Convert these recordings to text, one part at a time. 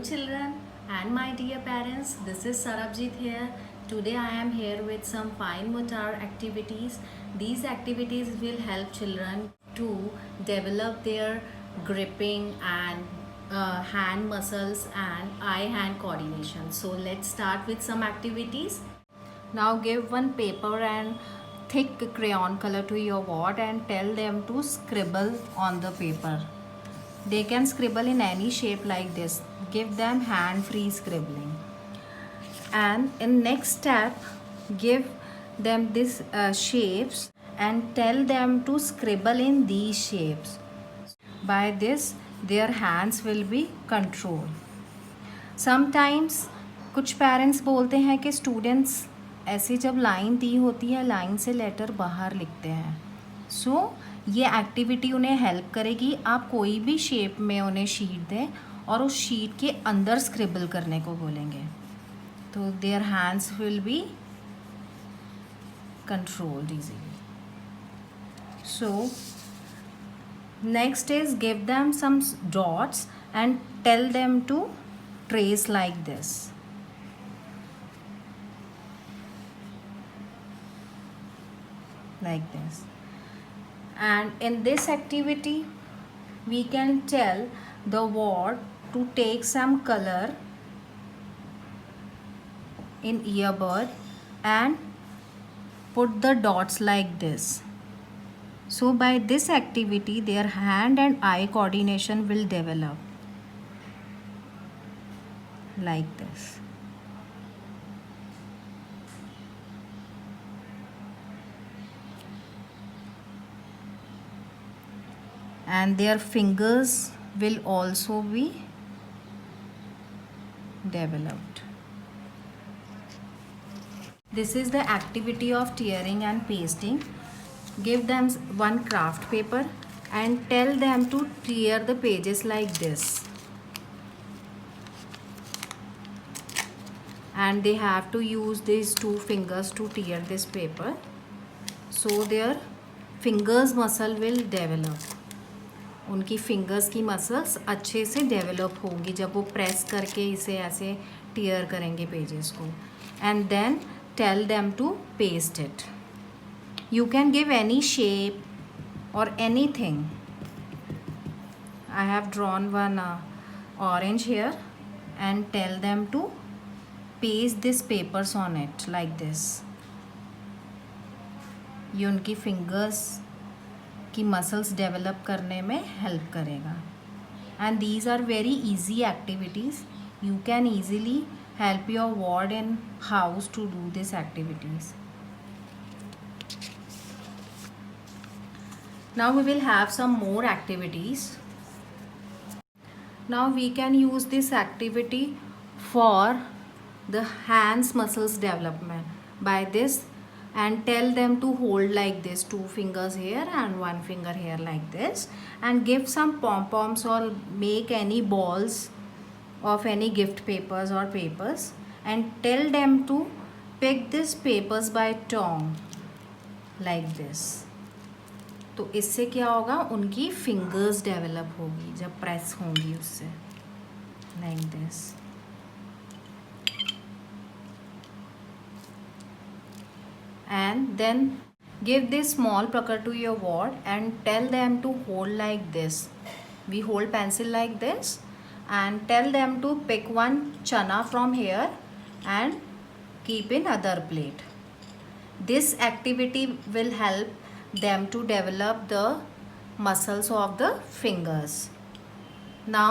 children and my dear parents, this is Sarabjit here. Today I am here with some fine motor activities. These activities will help children to develop their gripping and hand muscles and eye-hand coordination. So let's start with some activities. Now give one paper and thick crayon color to your ward and tell them to scribble on the paper. They can scribble in any shape like this. Give them hand-free scribbling. And in next step, give them these shapes and tell them to scribble in these shapes. By this, their hands will be controlled. Sometimes कुछ parents बोलते हैं कि students ऐसे जब line दी होती है line से letter बाहर लिखते हैं. सो ये एक्टिविटी उन्हें हेल्प करेगी. आप कोई भी शेप में उन्हें शीट दें और उस शीट के अंदर स्क्रिबल करने को बोलेंगे तो their hands will be controlled easily. So next is give them some dots and tell them to trace like this. Like this. And in this activity we can tell the ward to take some color in earbud and put the dots like this. So by this activity their hand and eye coordination will develop like this. And their fingers will also be developed. This is the activity of tearing and pasting. Give them one craft paper and tell them to tear the pages like this. And they have to use these two fingers to tear this paper. So their fingers muscle will develop. उनकी fingers की muscles अच्छे से develop होंगी जब वो press करके इसे ऐसे टीयर करेंगे पेजेस को. And then tell them to paste it. You can give any shape or anything. I have drawn one orange hair and tell them to paste this papers on it like this. ये उनकी fingers की muscles develop करने में help करेगा. And these are very easy activities. You can easily help your ward in house to do this activities. Now we will have some more activities. Now we can use this activity for the hands muscles development by this. And tell them to hold like this, two fingers here and one finger here like this, and give some pom-poms or make any balls of any gift papers or papers and tell them to pick these papers by tongue like this. तो इससे क्या होगा उनकी fingers develop होगी जब press होंगी उससे like this. And then give this small pucker to your ward and tell them to hold like this. We hold pencil like this and tell them to pick one chana from here and keep in other plate. This activity will help them to develop the muscles of the fingers. Now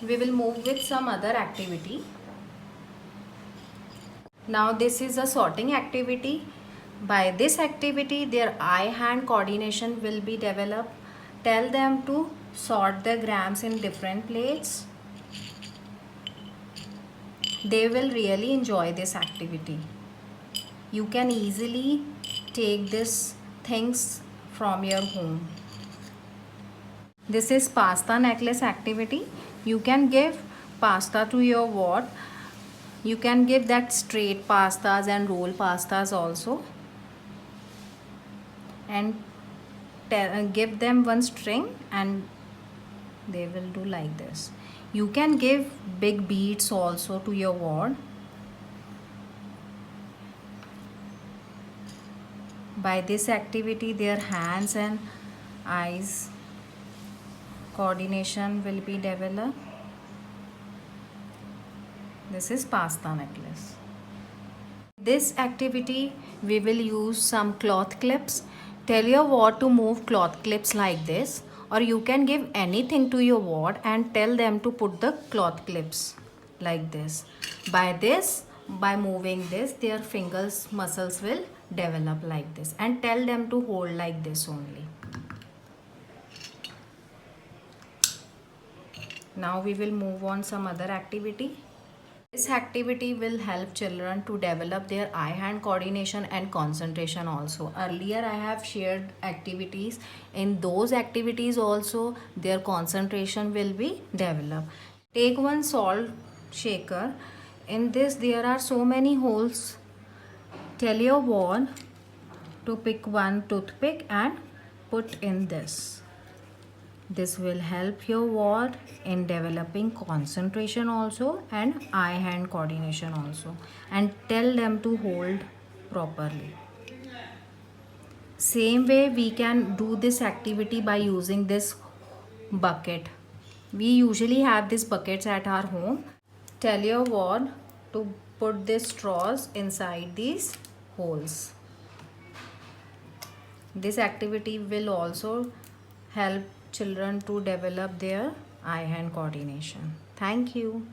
we will move with some other activity. Now this is a sorting activity. By this activity their eye-hand coordination will be developed. Tell them to sort the grams in different plates. They will really enjoy this activity. You can easily take these things from your home. This is pasta necklace activity. You can give pasta to your ward. You can give that straight pastas and roll pastas also. And give them one string and they will do like this. You can give big beats also to your ward. By this activity, their hands and eyes coordination will be developed. This is pasta necklace. This activity, we will use some cloth clips. Tell your ward to move cloth clips like this, or you can give anything to your ward and tell them to put the cloth clips like this. By moving this, their fingers muscles will develop like this, and tell them to hold like this only. Now we will move on some other activity. This activity will help children to develop their eye-hand coordination and concentration also. Earlier I have shared activities. In those activities also their concentration will be developed. Take one salt shaker. In this there are so many holes. Tell your ward to pick one toothpick and put in this. This will help your ward in developing concentration also and eye-hand coordination also, and tell them to hold properly. Same way we can do this activity by using this bucket. We usually have these buckets at our home. Tell your ward to put these straws inside these holes. This activity will also help children to develop their eye-hand coordination. Thank you.